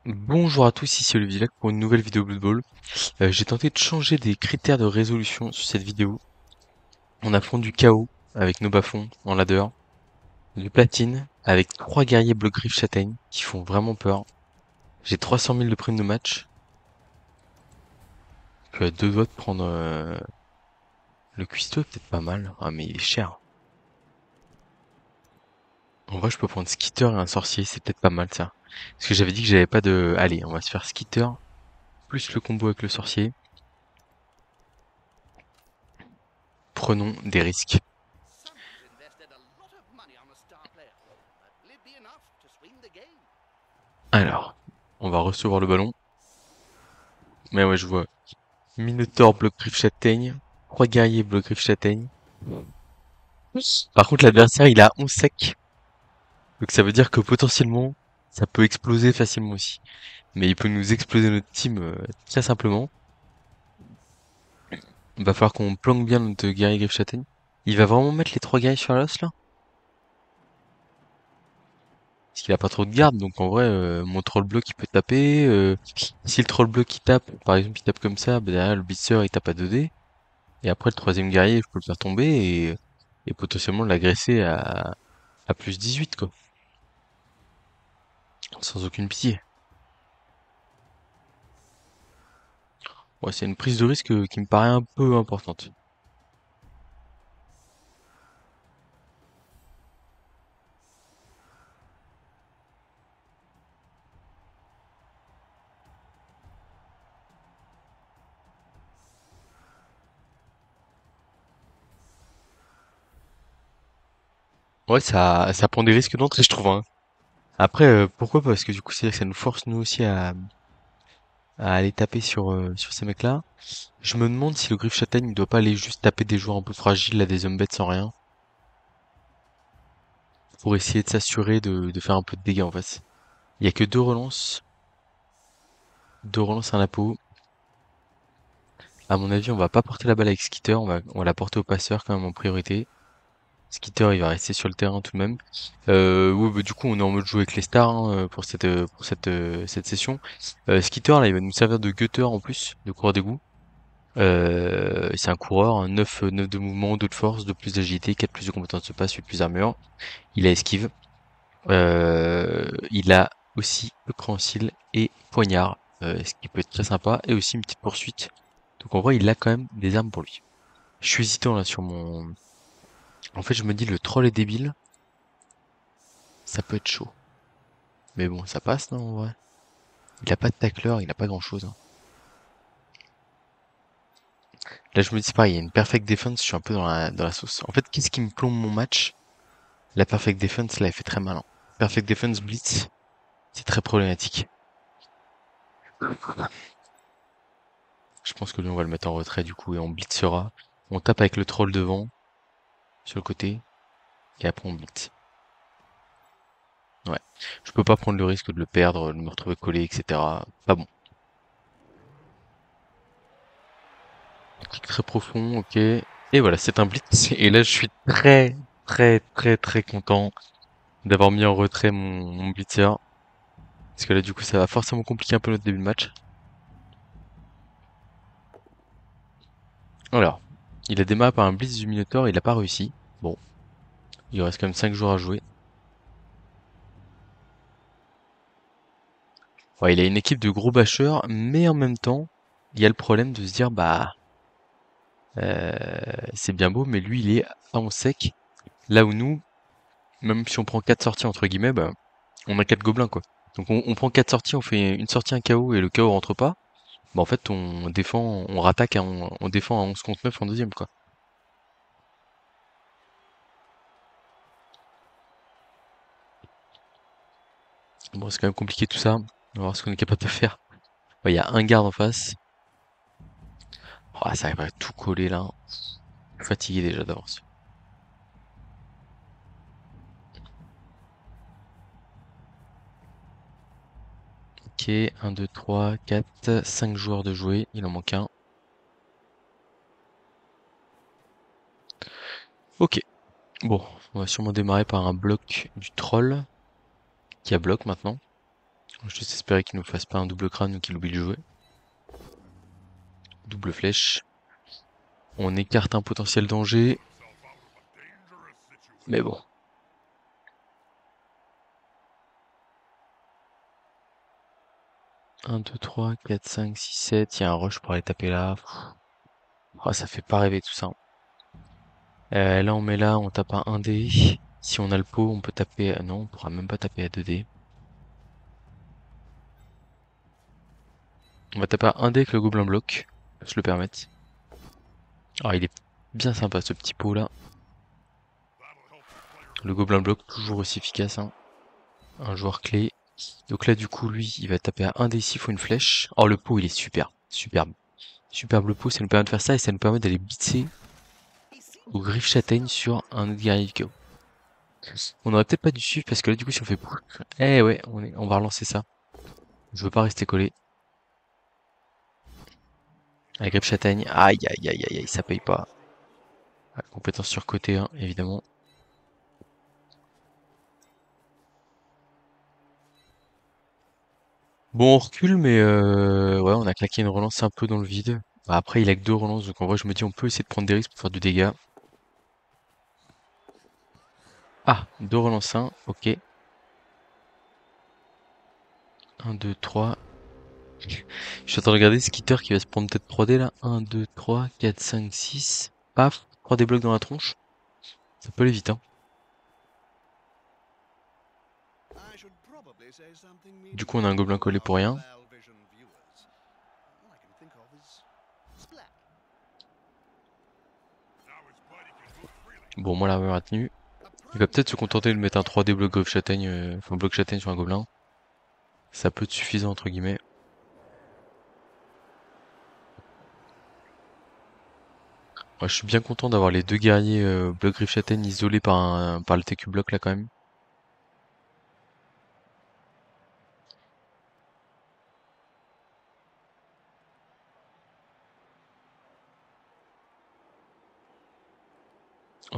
Bonjour à tous, ici Olivier Lac pour une nouvelle vidéo Blood Bowl. J'ai tenté de changer des critères de résolution sur cette vidéo. On affronte du chaos avec nos bas-fonds en ladder, du platine avec 3 guerriers bloc griffe châtaigne qui font vraiment peur. J'ai 300 000 de prime de match. Je suis à deux doigts de prendre le cuistot, est peut-être pas mal. Ah mais il est cher. En vrai je peux prendre Skitter et un sorcier, c'est peut-être pas mal ça. Parce que j'avais dit que j'avais pas de... Allez, on va se faire Skitter plus le combo avec le sorcier. Prenons des risques. Alors, on va recevoir le ballon. Mais ouais, je vois. Minotaur bloc griffe châtaigne. 3 guerriers bloc griffe châtaigne. Par contre, l'adversaire, il a 11 secs. Donc ça veut dire que potentiellement, ça peut exploser facilement aussi. Mais il peut nous exploser notre team très simplement. Il va falloir qu'on planque bien notre guerrier griffe châtaigne. Il va vraiment mettre les 3 guerriers sur l'os là? Parce qu'il a pas trop de garde, donc en vrai, mon troll block il peut taper. Si le troll block il tape, par exemple il tape comme ça, bah derrière le blitzer il tape à 2D. Et après le troisième guerrier, je peux le faire tomber et potentiellement l'agresser à plus 18 quoi. Sans aucune pitié. Ouais, c'est une prise de risque qui me paraît un peu importante. Ouais, ça prend des risques d'entrée, je trouve, hein. Après, pourquoi pas? Parce que du coup, c'est-à-dire que ça nous force nous aussi à aller taper sur ces mecs-là. Je me demande si le Griffe Châtaigne ne doit pas aller juste taper des joueurs un peu fragiles, là, des zombies sans rien, pour essayer de s'assurer de faire un peu de dégâts en face. Il y a que deux relances à la peau. À mon avis, on va pas porter la balle avec Skitter, on va la porter au passeur quand même en priorité. Skitter, il va rester sur le terrain tout de même. Oui, bah, du coup, on est en mode jouer avec les stars hein, pour cette session. Skitter, là, il va nous servir de gutter en plus, de coureur d'égout. C'est un coureur, un 9 de mouvement, 2 de force, 2 plus d'agilité, 4 plus de compétence de passe, 8 plus d'armure. Il a esquive. Il a aussi le préhensile et poignard, ce qui peut être très sympa, et aussi une petite poursuite. Donc en vrai, il a quand même des armes pour lui. Je suis hésitant là sur mon... En fait, je me dis, le troll est débile, ça peut être chaud. Mais bon, ça passe, non, en vrai. Il a pas de tacleur, il a pas grand chose. Là, je me dis, c'est pareil, il y a une perfect defense, je suis un peu dans la sauce. En fait, qu'est-ce qui me plombe mon match? La perfect defense, là, elle fait très mal, hein. Perfect defense blitz, c'est très problématique. Je pense que lui, on va le mettre en retrait, du coup, et on blitzera. On tape avec le troll devant, sur le côté, et après on blitz. Ouais. Je peux pas prendre le risque de le perdre, de me retrouver collé, etc. Pas bon. Clic très profond, ok. Et voilà, c'est un blitz. Et là, je suis très, très, très, très content d'avoir mis en retrait mon blitzer. Parce que là, du coup, ça va forcément compliquer un peu notre début de match. Alors, il a démarré par un blitz du Minotaur, il a pas réussi. Bon, il reste quand même 5 jours à jouer. Ouais, il a une équipe de gros bâcheurs, mais en même temps, il y a le problème de se dire, bah, c'est bien beau, mais lui, il est à 11 sec. Là où nous, même si on prend 4 sorties, entre guillemets, bah, on a 4 gobelins, quoi. Donc on prend 4 sorties, on fait une sortie, un KO, et le KO rentre pas. Bah, en fait, on défend, on rattaque, on défend à 11 contre 9 en deuxième, quoi. Bon, c'est quand même compliqué tout ça. On va voir ce qu'on est capable de faire. Ouais, il y a un garde en face. Oh, ça va tout coller là. Je suis fatigué déjà d'avance. Ok, un 2 3 4 5 joueurs de jouer. Il en manque un. Ok. Bon, on va sûrement démarrer par un bloc du troll qui a bloc maintenant. Je juste espérer qu'il nous fasse pas un double crâne ou qu'il oublie de jouer. Double flèche. On écarte un potentiel danger. Mais bon. Un, 2, 3, 4, 5, 6, 7. Il y a un rush pour aller taper là. Oh, ça fait pas rêver tout ça. Là, on met là, on tape un 1D. Si on a le pot, on peut taper. Non, on pourra même pas taper à 2D. On va taper à 1D avec le gobelin bloc. Se le permettre. Ah, il est bien sympa ce petit pot là. Le gobelin bloc, toujours aussi efficace, hein. Un joueur clé. Donc là, du coup, lui, il va taper à 1D s'il faut une flèche. Oh, le pot, il est super. Superbe. Superbe le pot, ça nous permet de faire ça et ça nous permet d'aller blitzer au griffe châtaigne sur un autre guerrier du chaos. On aurait peut-être pas dû suivre parce que là, du coup, si on fait push, eh ouais, on va relancer ça. Je veux pas rester collé. La griffe châtaigne, aïe aïe aïe aïe aïe, ça paye pas. Ah, compétence surcotée, hein, évidemment. Bon, on recule, mais ouais, on a claqué une relance un peu dans le vide. Bah, après, il a que 2 relances, donc en vrai, je me dis, on peut essayer de prendre des risques pour faire du dégât. Ah, 2 relances 1, ok. 1, 2, 3. Je suis en train de regarder Skitter qui va se prendre peut-être 3D là. 1, 2, 3, 4, 5, 6. Paf, 3D blocs dans la tronche. Ça peut aller vite, hein. Du coup, on a un gobelin collé pour rien. Bon, moi, la a tenu. Il va peut-être se contenter de mettre un 3D bloc griffe châtaigne, enfin bloc châtaigne sur un gobelin. Ça peut être suffisant, entre guillemets. Moi, je suis bien content d'avoir les 2 guerriers bloc griffe châtaigne isolés par le TQ bloc là quand même.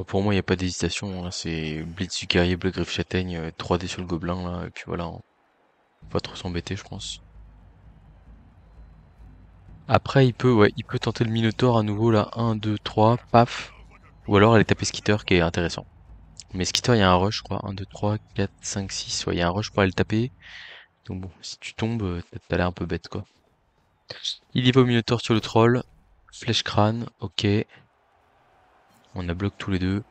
Pour moi, il n'y a pas d'hésitation, hein. C'est blitz du guerrier bloc griffe châtaigne, 3D sur le gobelin là, et puis voilà, hein. Pas trop s'embêter, je pense. Après, il peut tenter le Minotaur à nouveau là. 1, 2, 3, paf. Ou alors aller taper Skitter qui est intéressant. Mais Skitter, il y a un rush, je crois. 1, 2, 3, 4, 5, 6. Ouais, il y a un rush pour aller le taper. Donc bon, si tu tombes, t'as l'air un peu bête quoi. Il y va au Minotaur sur le troll. Flèche crâne, ok. On a bloqué tous les deux.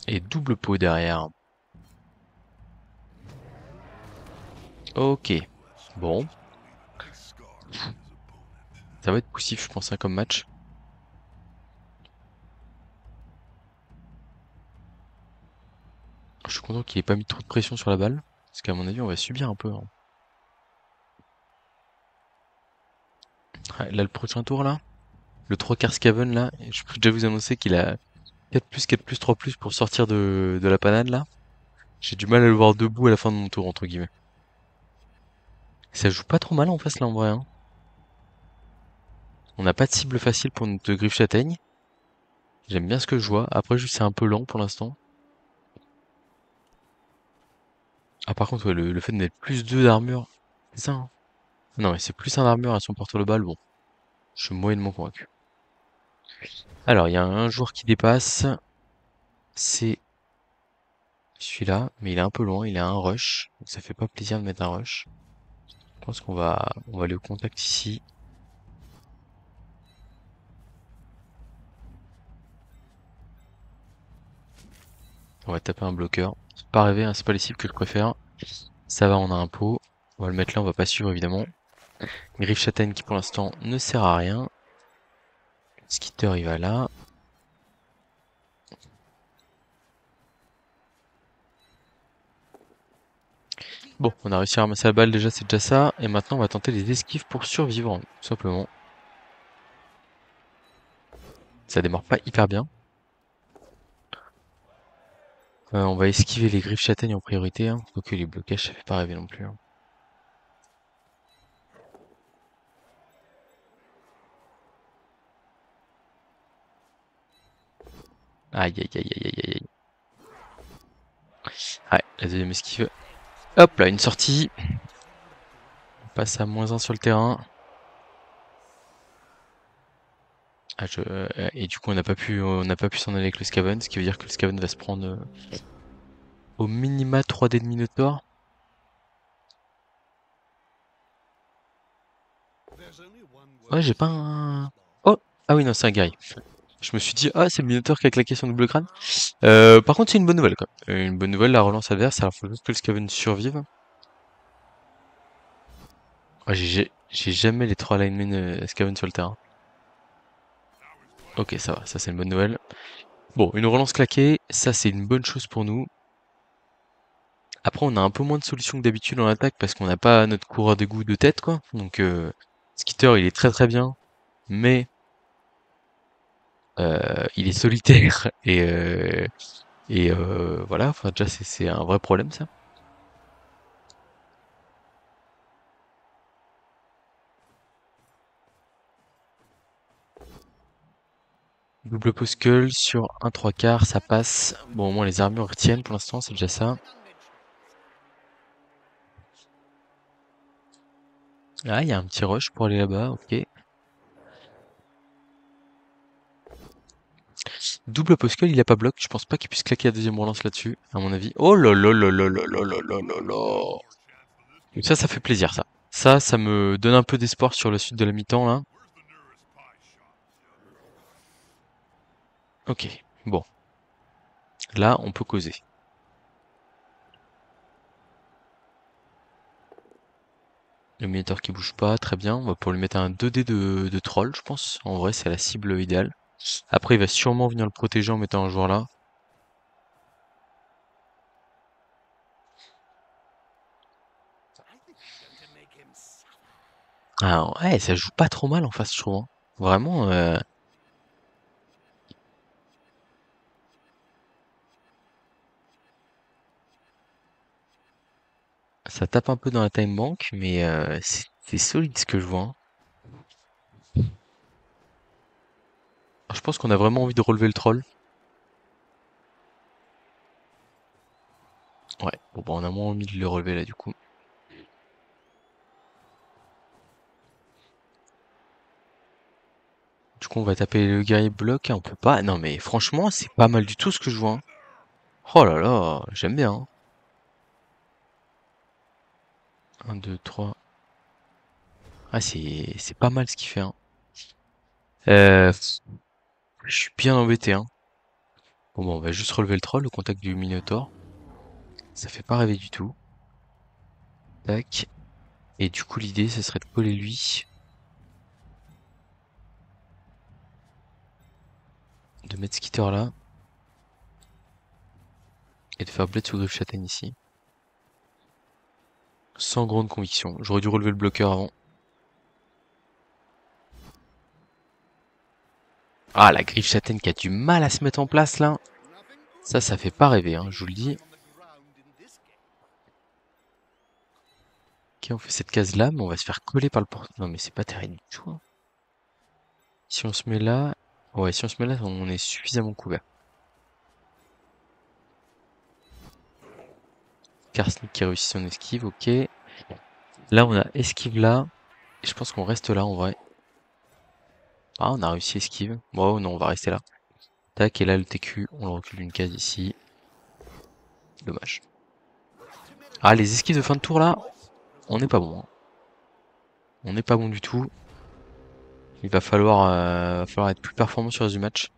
Et double pot derrière. Ok. Bon. Ça va être poussif, je pense, hein, comme match. Je suis content qu'il ait pas mis trop de pression sur la balle. Parce qu'à mon avis, on va subir un peu, hein. Ouais, là, le prochain tour, là. Le 3 quarts Scaven, là. Je peux déjà vous annoncer qu'il a 4+, 4+, 3+, pour sortir de la panade, là. J'ai du mal à le voir debout à la fin de mon tour, entre guillemets. Ça joue pas trop mal en face, là, en vrai, hein. On n'a pas de cible facile pour notre griffe châtaigne. J'aime bien ce que je vois. Après, juste, c'est un peu lent pour l'instant. Ah, par contre, ouais, le fait de mettre +2 d'armure, c'est ça, hein. Non, mais c'est plus un d'armure à son porte-le-balle, bon. Je suis moyennement convaincu. Alors, il y a un joueur qui dépasse. C'est celui-là, mais il est un peu loin, il a un rush. Donc ça fait pas plaisir de mettre un rush. Je pense on va aller au contact ici. On va taper un bloqueur. C'est pas rêver, hein, c'est pas les cibles que je préfère. Ça va, on a un pot. On va le mettre là, on va pas suivre évidemment. Griffe châtaigne qui pour l'instant ne sert à rien. Skitter il va là. Bon, on a réussi à ramasser la balle déjà, c'est déjà ça. Et maintenant on va tenter les esquives pour survivre, tout simplement. Ça démarre pas hyper bien. On va esquiver les griffes châtaignes en priorité, hein. Quoique les blocages ça fait pas rêver non plus, hein. Aïe aïe aïe aïe aïe aïe. Ouais, la deuxième esquive. Hop là, une sortie. On passe à -1 sur le terrain. Et du coup, on n'a pas pu s'en aller avec le Skaven, ce qui veut dire que le Skaven va se prendre au minima 3 dés de Minotaur. Ouais, j'ai pas un... Oh! Ah oui, non, c'est un guerrier. Je me suis dit, ah, c'est le Minotaur qui a claqué son double crâne. Par contre, c'est une bonne nouvelle, quoi. Une bonne nouvelle, la relance adverse, alors faut juste que le Skaven survive. Ouais, j'ai jamais les 3 linemen Skaven sur le terrain. Ok, ça va, ça c'est une bonne nouvelle. Bon, une relance claquée, ça c'est une bonne chose pour nous. Après, on a un peu moins de solutions que d'habitude en attaque parce qu'on n'a pas notre coureur d'égout de tête, quoi. Donc, Skitter, il est très très bien, mais il est solitaire et voilà. Enfin, déjà, c'est un vrai problème, ça. Double poskull sur un 3/4, ça passe. Bon, au moins les armures retiennent pour l'instant, c'est déjà ça. Ah, il y a un petit rush pour aller là-bas, ok. Double poskull, il a pas bloc, je pense pas qu'il puisse claquer la deuxième relance là-dessus, à mon avis. Oh là là là là là là là là là là. Donc ça fait plaisir, ça. Ça me donne un peu d'espoir sur le sud de la mi-temps, là. Ok, bon. Là, on peut causer. Le Minotaur qui bouge pas, très bien. On va pouvoir lui mettre un 2 dés de troll, je pense. En vrai, c'est la cible idéale. Après, il va sûrement venir le protéger en mettant un joueur là. Ah ouais, ça joue pas trop mal en face, je trouve, hein. Vraiment, ça tape un peu dans la time bank, mais c'est solide ce que je vois, hein. Je pense qu'on a vraiment envie de relever le troll. Ouais, bon bah on a moins envie de le relever là du coup. Du coup on va taper le guerrier bloc, hein, on peut pas. Non mais franchement c'est pas mal du tout ce que je vois, hein. Oh là là, j'aime bien, hein. 1, 2, 3. Ah c'est pas mal ce qu'il fait, hein. Euh, je suis bien embêté, hein. Bon bah on va juste relever le troll au contact du Minotaur. Ça fait pas rêver du tout. Tac. Et du coup l'idée ce serait de coller lui, de mettre Skitter là, et de faire bled sous griffe châtaigne ici. Sans grande conviction. J'aurais dû relever le bloqueur avant. Ah, la griffe châtaigne qui a du mal à se mettre en place là. Ça fait pas rêver, hein, je vous le dis. Ok, on fait cette case là, mais on va se faire coller par le porte. Non, mais c'est pas terrible du tout, hein. Si on se met là. Ouais, si on se met là, on est suffisamment couvert. Karsnik qui réussit son esquive, ok. Là, on a esquive là. Et je pense qu'on reste là en vrai. Ah, on a réussi esquive. Bon, non, on va rester là. Tac, et là, le TQ, on le recule d'une case ici. Dommage. Ah, les esquives de fin de tour là, on n'est pas bon, hein. On n'est pas bon du tout. Il va falloir être plus performant sur le reste du match.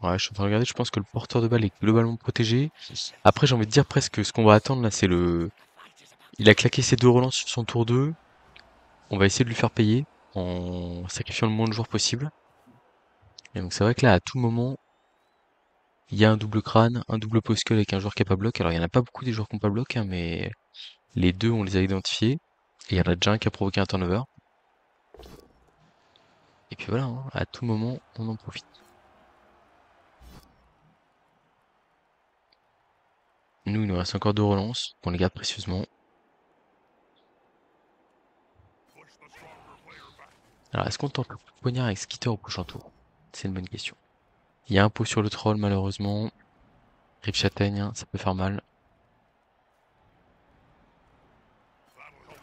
Ouais, je suis en train de regarder, je pense que le porteur de balle est globalement protégé. Après, j'ai envie de dire presque ce qu'on va attendre là, c'est le... Il a claqué ses 2 relances sur son tour 2. On va essayer de lui faire payer en sacrifiant le moins de joueurs possible. Et donc c'est vrai que là, à tout moment, il y a un double crâne, un double poskull avec un joueur qui a pas bloc. Alors il y en a pas beaucoup des joueurs qui ont pas bloc, hein, mais les deux, on les a identifiés. Et il y en a déjà un qui a provoqué un turnover. Et puis voilà, hein, à tout moment, on en profite. Nous, il nous reste encore 2 relances, qu'on les garde précieusement. Alors, est-ce qu'on tente le coup de poignard avec Skitter au prochain tour? C'est une bonne question. Il y a un pot sur le troll, malheureusement. Griffe châtaigne, hein, ça peut faire mal.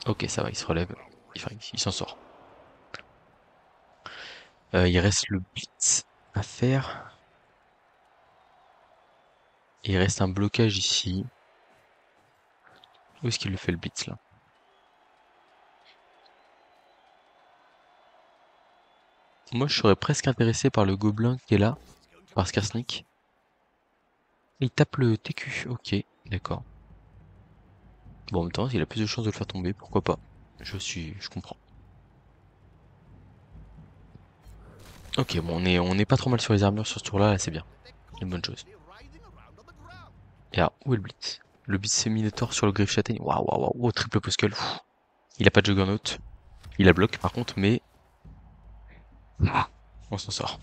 Ok, ça va, il se relève. Enfin, il s'en sort. Il reste le blitz à faire. Et il reste un blocage ici. Où est-ce qu'il le fait le blitz là? Moi je serais presque intéressé par le gobelin qui est là, par Skarsnik. Il tape le TQ, ok, d'accord. Bon en même temps, il a plus de chances de le faire tomber, pourquoi pas. Je comprends. Ok, bon on est pas trop mal sur les armures sur ce tour là, c'est bien. Une bonne chose. Et là, où est le blitz? Le blitz c'est Minotaur sur le griffe châtaigne. Waouh, waouh, waouh, oh, triple poskel. Il a pas de juggernaut. Il a bloc par contre, mais on s'en sort.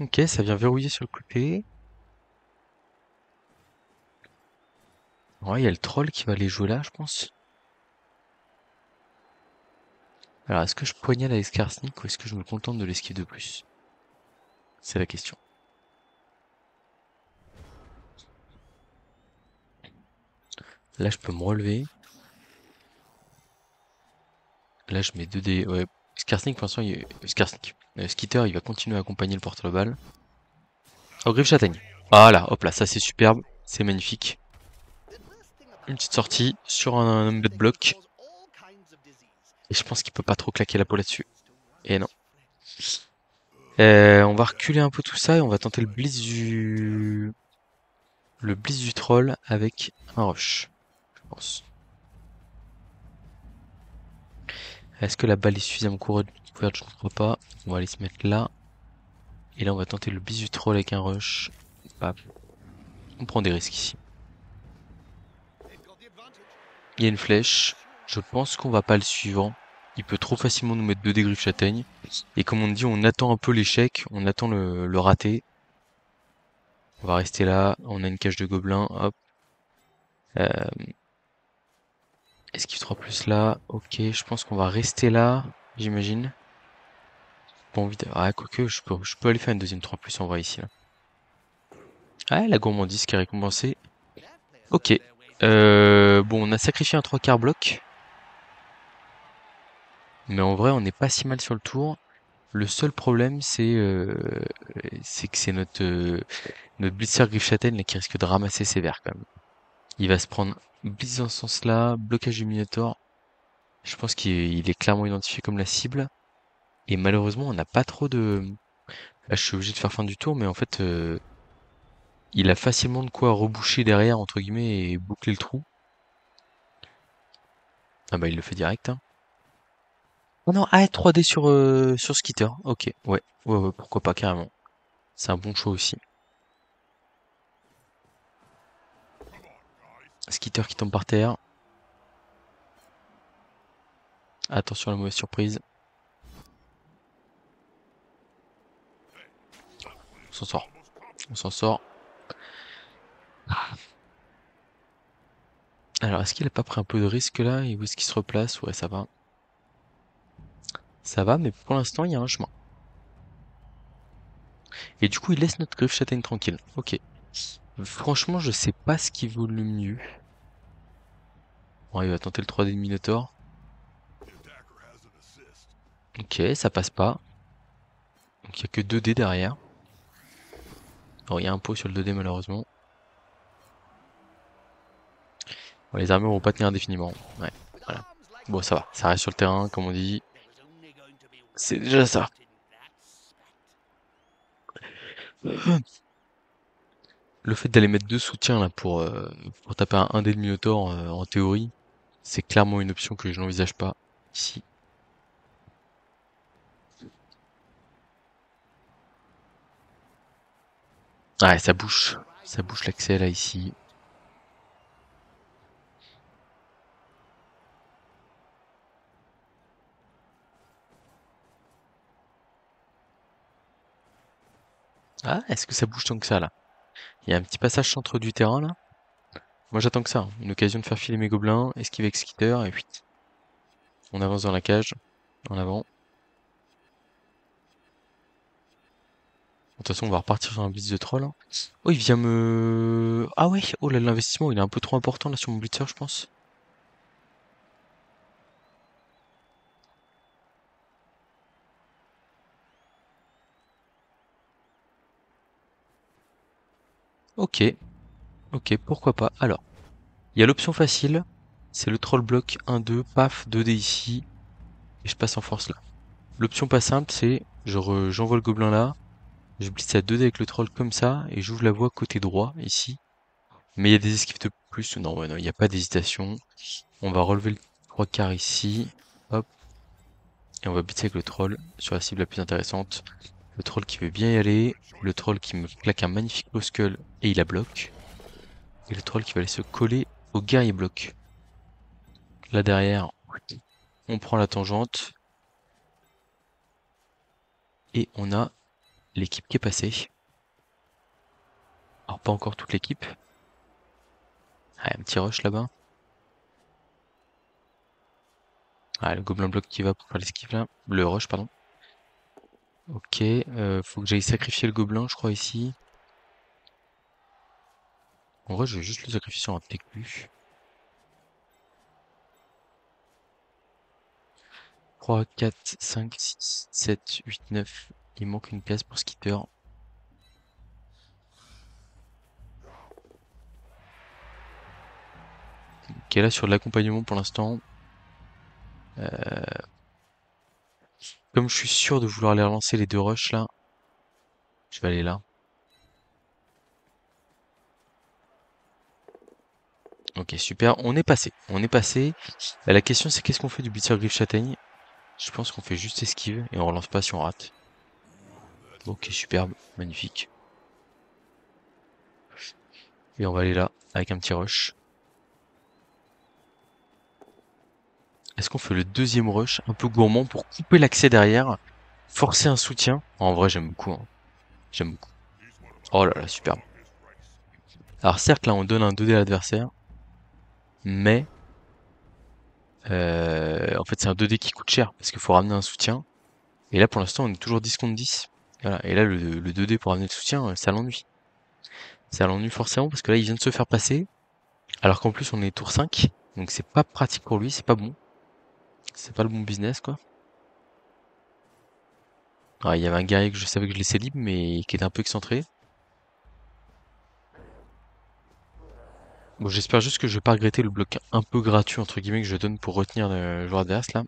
Ok, ça vient verrouiller sur le côté. Ouais, il y a le troll qui va aller jouer là, je pense. Alors, est-ce que je poignarde avec Skarsnik ou est-ce que je me contente de l'esquive de plus? C'est la question. Là, je peux me relever. Là, je mets 2 dés. Ouais, Skarsnik, pour l'instant, Skarsnik. Skitter, il va continuer à accompagner le porte-balle. Oh, griffe châtaigne. Voilà, hop là, ça c'est superbe. C'est magnifique. Une petite sortie sur un embed block. Et je pense qu'il peut pas trop claquer la peau là-dessus. Et non. On va reculer un peu tout ça et on va tenter le blitz du troll avec un rush, je pense. Est-ce que la balle est suffisamment couverte? Je ne crois pas. On va aller se mettre là. Et là, on va tenter le bis du troll avec un rush. Hop. On prend des risques ici. Il y a une flèche. Je pense qu'on va pas le suivre. Il peut trop facilement nous mettre 2 dégriffes châtaigne. Et comme on dit, on attend un peu l'échec. On attend le raté. On va rester là. On a une cage de gobelins. Hop. Esquive 3 plus là. Ok, je pense qu'on va rester là. J'imagine. Pas envie de... Ah, quoique, je peux aller faire une deuxième 3 plus en vrai ici. Là. Ah, la gourmandise qui est récompensée. Ok. Bon, on a sacrifié un 3/4 bloc. Mais en vrai, on n'est pas si mal sur le tour. Le seul problème, c'est que c'est notre blitzer Griffchatten là, qui risque de ramasser sévère quand même. Il va se prendre blitz dans ce sens-là, blocage du Minotaur. Je pense qu'il est clairement identifié comme la cible. Et malheureusement, on n'a pas trop de... Là, je suis obligé de faire fin du tour, mais en fait, il a facilement de quoi reboucher derrière, entre guillemets, et boucler le trou. Ah bah, il le fait direct, hein. Oh non, ah, 3D sur Skitter. Ok, ouais, pourquoi pas, carrément. C'est un bon choix aussi. Skitter qui tombe par terre. Attention à la mauvaise surprise. On s'en sort. On s'en sort. Alors, est-ce qu'il a pas pris un peu de risque là? Et où est-ce qu'il se replace? Ouais, ça va. Ça va, mais pour l'instant, il y a un chemin. Et du coup, il laisse notre griffe châtaigne tranquille. Ok. Franchement, je sais pas ce qui vaut le mieux. Bon, il va tenter le 3D de Minotaur. Ok, ça passe pas. Donc il y a que 2 dés derrière. Alors il y a un pot sur le 2D malheureusement. Bon, les armures vont pas tenir indéfiniment. Ouais, voilà. Bon, ça va. Ça reste sur le terrain, comme on dit. C'est déjà ça. Le fait d'aller mettre 2 soutiens là pour taper un dé de Minotaur en théorie, c'est clairement une option que je n'envisage pas ici. Ouais, ça bouche. Ça bouche l'accès là ici. Ah, est-ce que ça bouge tant que ça là? Il y a un petit passage centre du terrain là. Moi j'attends que ça, hein. Une occasion de faire filer mes gobelins, esquiver avec skitter, et puis on avance dans la cage, en avant. De toute façon, on va repartir sur un blitz de troll, hein. Oh, il vient me... Ah ouais, oh là, l'investissement, il est un peu trop important là sur mon blitzer, je pense. Ok, ok, pourquoi pas. Alors, il y a l'option facile, c'est le troll bloc 1-2, paf, 2D ici, et je passe en force là. L'option pas simple, c'est j'envoie le gobelin là, je blitz à 2D avec le troll comme ça, et j'ouvre la voie côté droit, ici. Mais il y a des esquives de plus. Non, ouais, non, il n'y a pas d'hésitation. On va relever le 3 quarts ici. Hop. Et on va blitzer avec le troll sur la cible la plus intéressante. Le troll qui veut bien y aller. Le troll qui me claque un magnifique low skull et il la bloque. Et le troll qui va aller se coller au guerrier bloc. Là derrière, on prend la tangente. Et on a l'équipe qui est passée. Alors pas encore toute l'équipe. Ah, un petit rush là-bas. Ah, le gobelin bloc qui va pour faire l'esquive là. Le rush, pardon. Ok, faut que j'aille sacrifier le gobelin, je crois, ici. En vrai, je vais juste le sacrifier sur un PQ. 3, 4, 5, 6, 7, 8, 9. Il manque une case pour Skitter. Qui est là sur l'accompagnement pour l'instant. Comme je suis sûr de vouloir aller relancer les deux rushs là, je vais aller là. Ok, super. On est passé. On est passé. La question c'est qu'est-ce qu'on fait du blitzer griffe châtaigne? Je pense qu'on fait juste esquive et on relance pas si on rate. Ok, superbe. Magnifique. Et on va aller là avec un petit rush. Est-ce qu'on fait le deuxième rush un peu gourmand pour couper l'accès derrière, forcer un soutien? En vrai, j'aime beaucoup, hein. J'aime beaucoup. Oh là là, superbe. Alors certes, là, on donne un 2D à l'adversaire, mais en fait, c'est un 2D qui coûte cher parce qu'il faut ramener un soutien. Et là, pour l'instant, on est toujours 10 contre 10. Voilà. Et là, le 2D pour ramener le soutien, ça l'ennuie. Ça l'ennuie forcément parce que là, il vient de se faire passer, alors qu'en plus, on est tour 5. Donc c'est pas pratique pour lui, c'est pas bon. C'est pas le bon business, quoi. Ah, il y avait un guerrier que je savais que je laissais libre, mais qui était un peu excentré. Bon, j'espère juste que je vais pas regretter le bloc un peu gratuit, entre guillemets, que je donne pour retenir le joueur adverse, là.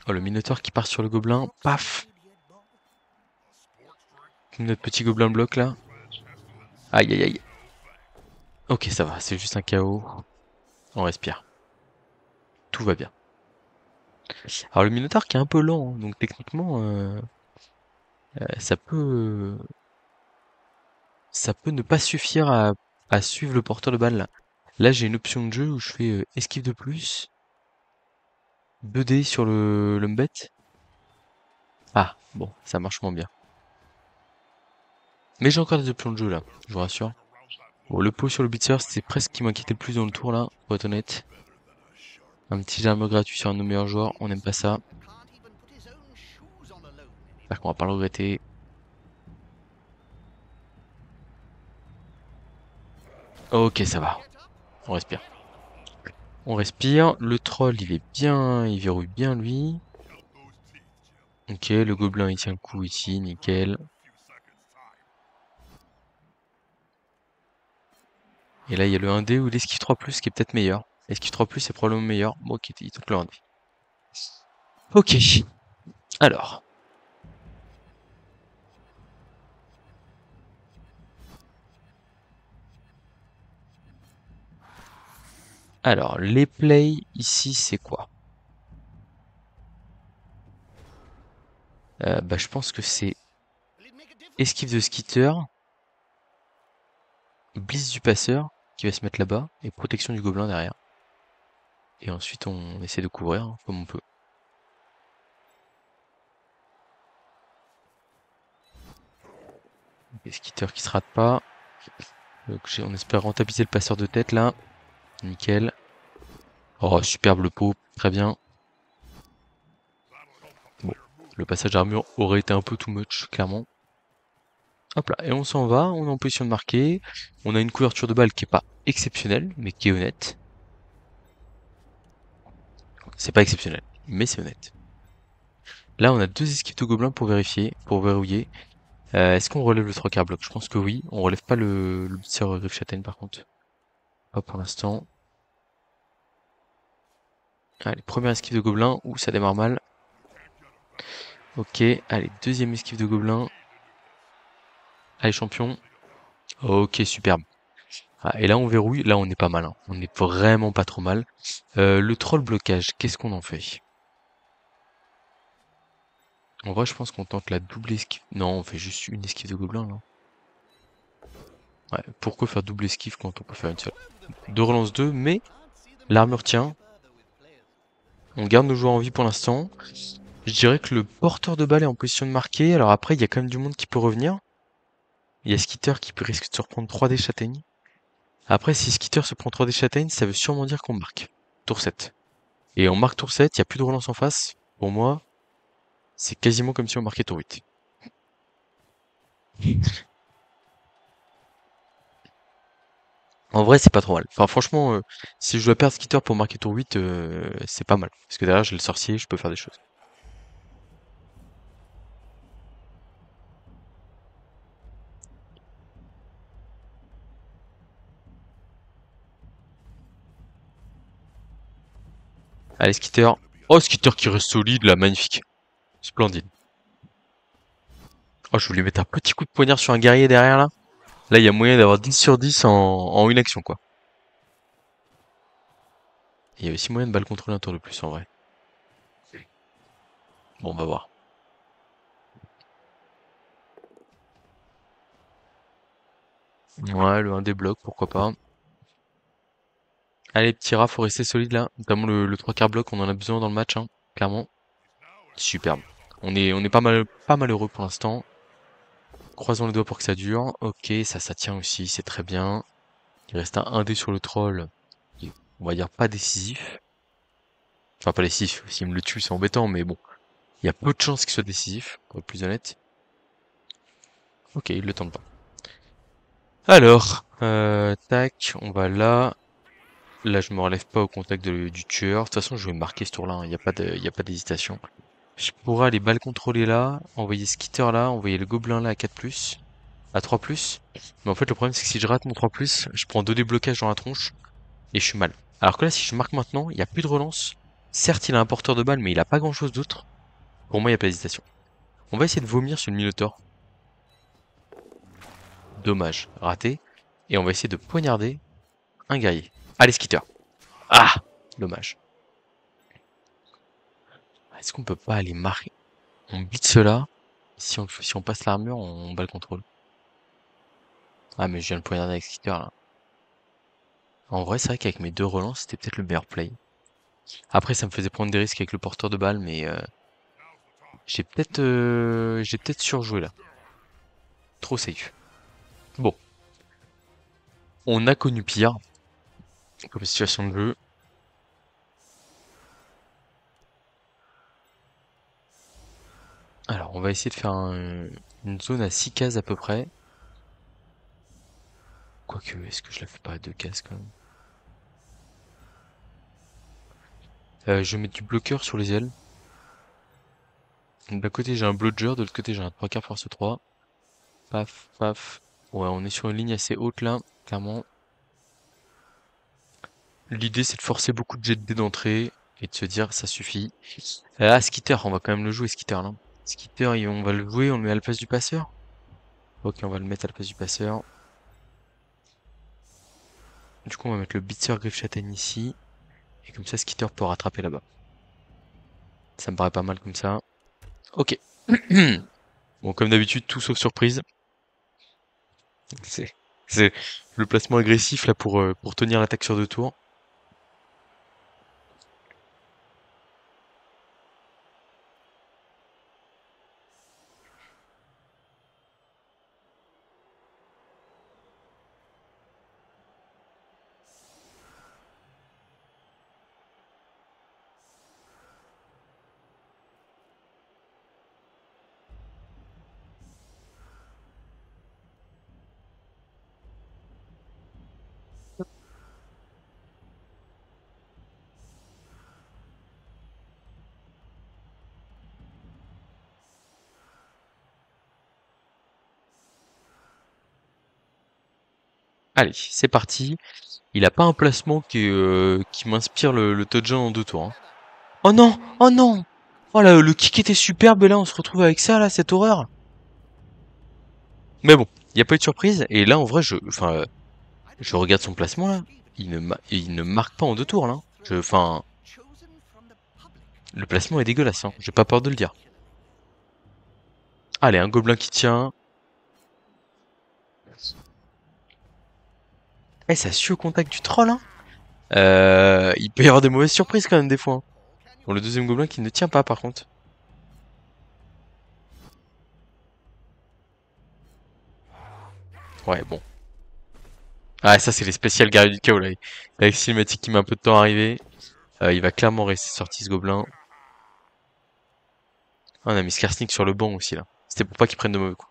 Oh, le Minotaur qui part sur le gobelin. Paf! Notre petit gobelin bloc, là. Aïe, aïe, aïe. Ok, ça va, c'est juste un KO. On respire. Tout va bien. Alors, le Minotaur qui est un peu lent, hein, donc techniquement, ça peut ne pas suffire à suivre le porteur de balle, là. Là, j'ai une option de jeu où je fais esquive de plus. 2D sur le mbet. Ah, bon, ça marche moins bien. Mais j'ai encore des options de jeu là, je vous rassure. Bon, le pot sur le blitzer, c'est presque ce qui m'inquiétait le plus dans le tour là, pour être honnête. Un petit germe gratuit sur un de nos meilleurs joueurs, on n'aime pas ça. J'espère qu'on va pas le regretter. Ok, ça va. On respire. On respire. Le troll, il est bien, il verrouille bien lui. Ok, le gobelin, il tient le coup ici, nickel. Et là, il y a le 1D ou l'esquive 3+, qui est peut-être meilleur. L'esquive 3+, est probablement meilleur. Bon, ok, il tente le 1D. Ok. Alors. Alors, les plays ici, c'est quoi? Bah, je pense que c'est esquive de skitter, blitz du passeur qui va se mettre là-bas et protection du gobelin derrière. Et ensuite, on essaie de couvrir hein, comme on peut. Les skitters qui se ratent pas. Donc, on espère rentabiliser le passeur de tête là. Nickel. Oh, superbe le pot. Très bien. Bon. Le passage armure aurait été un peu too much, clairement. Hop là. Et on s'en va. On est en position de marquer. On a une couverture de balle qui est pas exceptionnelle, mais qui est honnête. C'est pas exceptionnel, mais c'est honnête. Là, on a deux esquives de gobelins pour vérifier, pour verrouiller. Est-ce qu'on relève le 3 quarts bloc? Je pense que oui. On relève pas le blitzer griffe châtaigne par contre. Pas pour l'instant. Allez, première esquive de gobelin. Ouh, ça démarre mal. Ok, allez, deuxième esquive de gobelin. Allez, champion. Ok, superbe. Ah, et là, on verrouille. Là, on est pas mal, hein. On est vraiment pas trop mal. Le troll blocage, qu'est-ce qu'on en fait? En vrai, je pense qu'on tente la double esquive. Non, on fait juste une esquive de gobelin, là. Ouais, pourquoi faire double esquive quand on peut faire une seule? Deux relances 2, mais l'armure tient. On garde nos joueurs en vie pour l'instant. Je dirais que le porteur de balle est en position de marquer. Alors après, il y a quand même du monde qui peut revenir. Il y a Skitter qui risque de se reprendre 3D châtaigne. Après, si Skitter se prend 3D châtaigne, ça veut sûrement dire qu'on marque. Tour 7. Et on marque tour 7, il n'y a plus de relance en face. Pour moi, c'est quasiment comme si on marquait tour 8. En vrai, c'est pas trop mal. Enfin, franchement, si je dois perdre Skitter pour marquer tour 8, c'est pas mal. Parce que derrière, j'ai le sorcier, je peux faire des choses. Allez, Skitter. Oh, Skitter qui reste solide, là, magnifique. Splendide. Oh, je voulais mettre un petit coup de poignard sur un guerrier derrière, là. Là, il y a moyen d'avoir 10 sur 10 en une action, quoi. Il y a aussi moyen de balle contrôler un tour de plus, en vrai. Bon, on va voir. Ouais, le 1 des blocs, pourquoi pas. Allez, petit rat, faut rester solide, là. Notamment le 3 quarts bloc, on en a besoin dans le match, hein, clairement. Superbe. On est pas malheureux pour l'instant. Croisons les doigts pour que ça dure. Ok, ça tient aussi, c'est très bien. Il reste un 1 dé sur le troll. On va dire pas décisif. Enfin, pas décisif. S'il me le tue, c'est embêtant, mais bon. Il y a peu de chances qu'il soit décisif, pour être plus honnête. Ok, il le tente pas. Alors, tac, on va là. Là, je me relève pas au contact du tueur. De toute façon, je vais marquer ce tour-là, hein. Il y a pas d'hésitation. Je pourrais aller balle contrôler là, envoyer Skitter là, envoyer le gobelin là à 4+, à 3+. Mais en fait, le problème, c'est que si je rate mon 3+, je prends 2 déblocages dans la tronche et je suis mal. Alors que là, si je marque maintenant, il n'y a plus de relance. Certes, il a un porteur de balle, mais il a pas grand-chose d'autre. Pour moi, il n'y a pas d'hésitation. On va essayer de vomir sur le Minotaur. Dommage, raté. Et on va essayer de poignarder un guerrier. Allez, Skitter. Ah! Dommage. Est-ce qu'on peut pas aller marquer? On bite cela. Si on passe l'armure, on bat le contrôle. Ah, mais je viens de poignarder avec Skitter là. En vrai, c'est vrai qu'avec mes deux relances, c'était peut-être le meilleur play. Après, ça me faisait prendre des risques avec le porteur de balle, mais j'ai peut-être surjoué là. Trop safe. Bon, on a connu pire comme situation de jeu. Alors, on va essayer de faire une zone à 6 cases à peu près. Quoique, est-ce que je la fais pas à 2 cases quand même? Je vais mettre du bloqueur sur les ailes. D'un côté, j'ai un blodger, de l'autre côté, j'ai un 3 quarts force 3. Paf, paf. Ouais, on est sur une ligne assez haute là, clairement. L'idée, c'est de forcer beaucoup de jets de dés d'entrée et de se dire, ça suffit. Ah, Skitter, on va quand même le jouer, Skitter, là. Skitter, on va le jouer, on le met à la place du passeur. Ok, on va le mettre à la place du passeur. Du coup, on va mettre le Blitzer Griffe Châtaigne ici. Et comme ça, Skitter peut rattraper là-bas. Ça me paraît pas mal comme ça. Ok. Bon, comme d'habitude, tout sauf surprise. C'est, c'est le placement agressif là pour tenir l'attaque sur 2 tours. Allez, c'est parti. Il a pas un placement qui m'inspire le touchdown en 2 tours, hein. Oh non! Oh non! Oh là, le kick était superbe et là on se retrouve avec ça là, cette horreur. Mais bon, il y a pas eu de surprise et là en vrai je regarde son placement là. Il ne marque pas en 2 tours là. Le placement est dégueulasse, hein. J'ai pas peur de le dire. Allez, un gobelin qui tient. Eh, ça suit au contact du troll, hein. Il peut y avoir des mauvaises surprises quand même des fois, hein. Bon, le deuxième gobelin qui ne tient pas par contre. Ouais, bon. Ah, ça c'est les spéciales guerriers du chaos là. Avec cinématique qui met un peu de temps à arriver. Il va clairement rester sorti ce gobelin. Ah, on a mis Skarsnik sur le banc aussi là. C'était pour pas qu'il prenne de mauvais coups.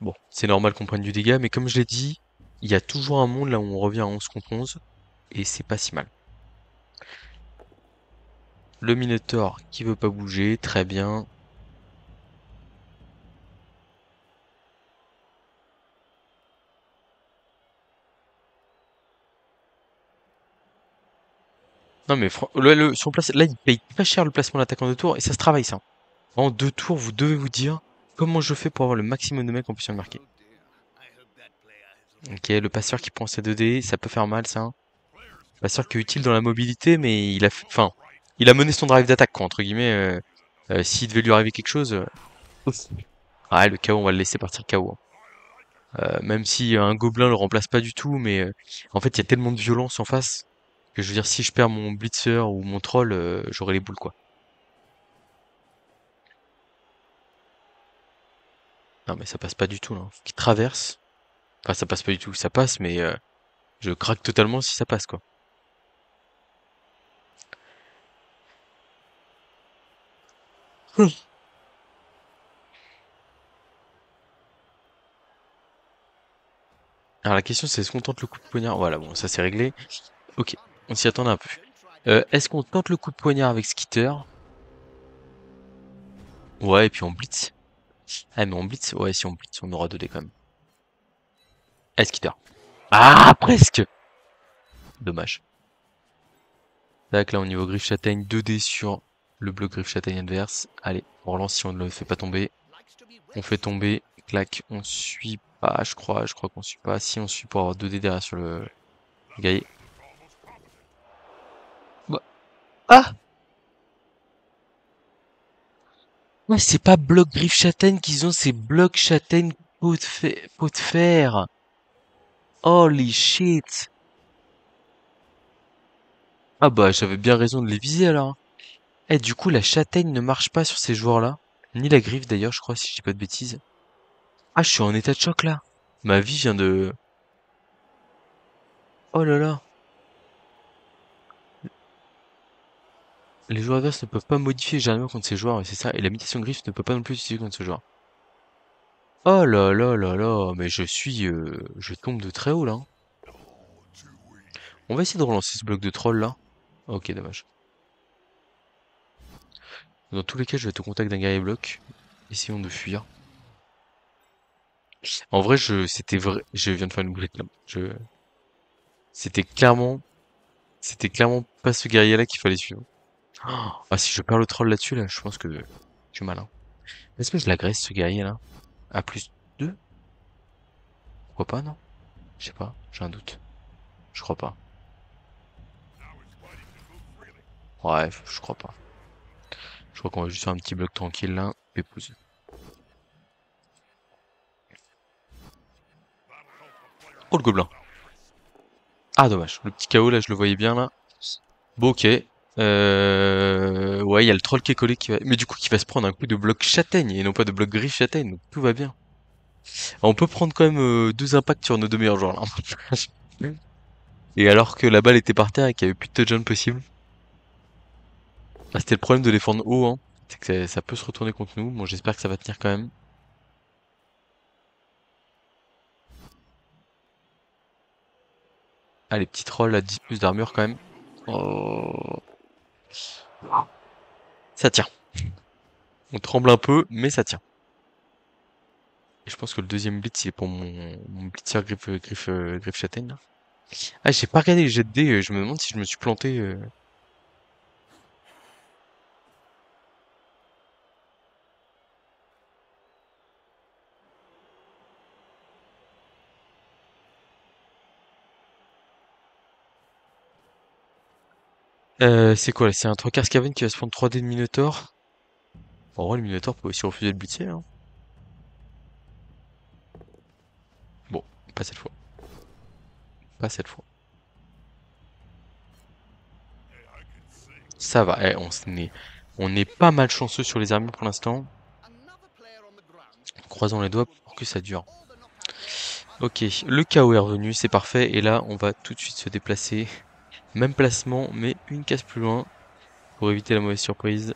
Bon, c'est normal qu'on prenne du dégât, mais comme je l'ai dit, il y a toujours un monde là où on revient à 11 contre 11, et c'est pas si mal. Le Minotaur qui veut pas bouger, très bien. Non mais son place, là il paye pas cher le placement d'attaquant de tour, et ça se travaille ça. En 2 tours, vous devez vous dire comment je fais pour avoir le maximum de mecs en puissance de marquer. Ok, le passeur qui prend ses 2D, ça peut faire mal ça. Passeur qui est utile dans la mobilité, mais il a mené son drive d'attaque quoi, entre guillemets. S'il devait lui arriver quelque chose, ouf. Ah, le KO, on va le laisser partir KO, hein. Même si un gobelin le remplace pas du tout, mais en fait il y a tellement de violence en face que je veux dire si je perds mon blitzer ou mon troll, j'aurai les boules quoi. Non mais ça passe pas du tout là. Faut qu'il traverse. Enfin ça passe pas du tout, ça passe mais je craque totalement si ça passe quoi. Hum. Alors la question c'est est-ce qu'on tente le coup de poignard? Voilà bon ça c'est réglé. Ok, on s'y attendait un peu. Est-ce qu'on tente le coup de poignard avec Skitter? Ouais et puis on blitz. Ah mais on blitz? Ouais si on blitz on aura 2D quand même. Ah Skitter. Ah presque! Dommage. Tac, là, au niveau griffe châtaigne, 2D sur le bloc griffe châtaigne adverse. Allez, on relance si on ne le fait pas tomber. On fait tomber, clac, on suit pas, je crois qu'on suit pas. Si on suit pour avoir 2D derrière sur le guerrier. Bah, ah! Ouais, c'est pas bloc griffe châtaigne qu'ils ont, c'est bloc châtaigne pot de fer. Holy shit! Ah bah, j'avais bien raison de les viser alors, hein. Eh, du coup, la châtaigne ne marche pas sur ces joueurs-là. Ni la griffe d'ailleurs, je crois, si je dis pas de bêtises. Ah, je suis en état de choc là. Ma vie vient de... Oh là là. Les joueurs adverses ne peuvent pas modifier généralement contre ces joueurs, et c'est ça. Et la mutation griffe ne peut pas non plus utiliser contre ce joueur. Oh là là là là, mais je tombe de très haut là, hein. On va essayer de relancer ce bloc de troll là. Ok, dommage. Dans tous les cas, je vais être au contact d'un guerrier bloc. Essayons de fuir. En vrai, c'était vrai, je viens de faire une boulette là. C'était clairement, c'était clairement pas ce guerrier là qu'il fallait suivre. Ah, si je perds le troll là-dessus là, je pense que je suis malin. Est-ce que je l'agresse ce guerrier là? À plus 2? Pourquoi pas, non? Je sais pas, j'ai un doute. Je crois pas. Ouais, je crois pas. Je crois qu'on va juste faire un petit bloc tranquille là. Épouse. Oh le gobelin. Ah dommage. Le petit KO là, je le voyais bien là. Bon ok. Ouais, il y a le troll qui est collé qui va. Mais du coup qui va se prendre un coup de bloc châtaigne et non pas de bloc gris châtaigne. Donc tout va bien. On peut prendre quand même 2 impacts sur nos 2 meilleurs joueurs là. Et alors que la balle était par terre et qu'il y avait plus de touchdown possible. Bah, c'était le problème de défendre haut, hein. C'est que ça peut se retourner contre nous. Bon, j'espère que ça va tenir quand même. Ah, les petits trolls à 10 plus d'armure quand même. Oh. Ça tient. On tremble un peu, mais ça tient. Et je pense que le deuxième blitz, c'est pour mon blitzer griffe châtaigne, là. Ah, j'ai pas regardé les jets de dés, je me demande si je me suis planté. C'est quoi là? C'est un 3 quarts Skaven qui va se prendre 3 dés de Minotaur. En vrai, le Minotaur peut aussi refuser de blitzer, hein. Bon, pas cette fois. Pas cette fois. Ça va, on est pas mal chanceux sur les armures pour l'instant. Croisons les doigts pour que ça dure. Ok, le chaos est revenu, c'est parfait. Et là, on va tout de suite se déplacer. Même placement, mais une case plus loin. Pour éviter la mauvaise surprise.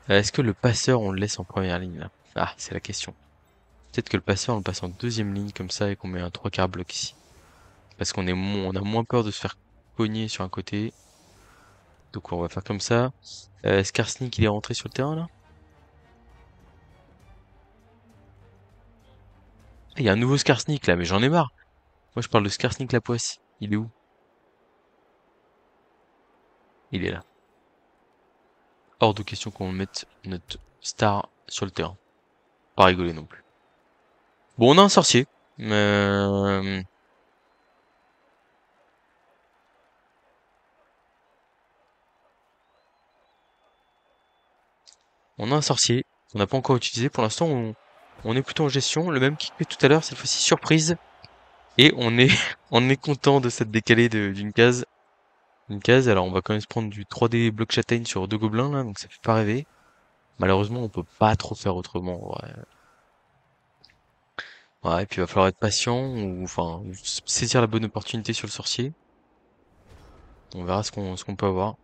Est-ce que le passeur, on le laisse en première ligne là? Ah, c'est la question. Peut-être que le passeur, on le passe en deuxième ligne comme ça et qu'on met un 3 quarts bloc ici. Parce on a moins peur de se faire cogner sur un côté. Donc on va faire comme ça. Skarsnik, il est rentré sur le terrain là? Ah, il y a un nouveau Skarsnik là, mais j'en ai marre. Moi je parle de Skarsnik la Poisse. Il est où? Il est là. Hors de question qu'on mette notre star sur le terrain. Pas rigoler non plus. Bon, on a un sorcier. Euh, On a un sorcier qu'on n'a pas encore utilisé. Pour l'instant, on est plutôt en gestion. Le même kick que tout à l'heure, cette fois-ci surprise. Et on est, on est content de cette décalée d'une case. Une case, alors on va quand même se prendre du 3D bloc châtaigne sur 2 gobelins là, donc ça fait pas rêver. Malheureusement, on peut pas trop faire autrement. Ouais, ouais, et puis il va falloir être patient, ou enfin saisir la bonne opportunité sur le sorcier. On verra ce qu'on peut avoir.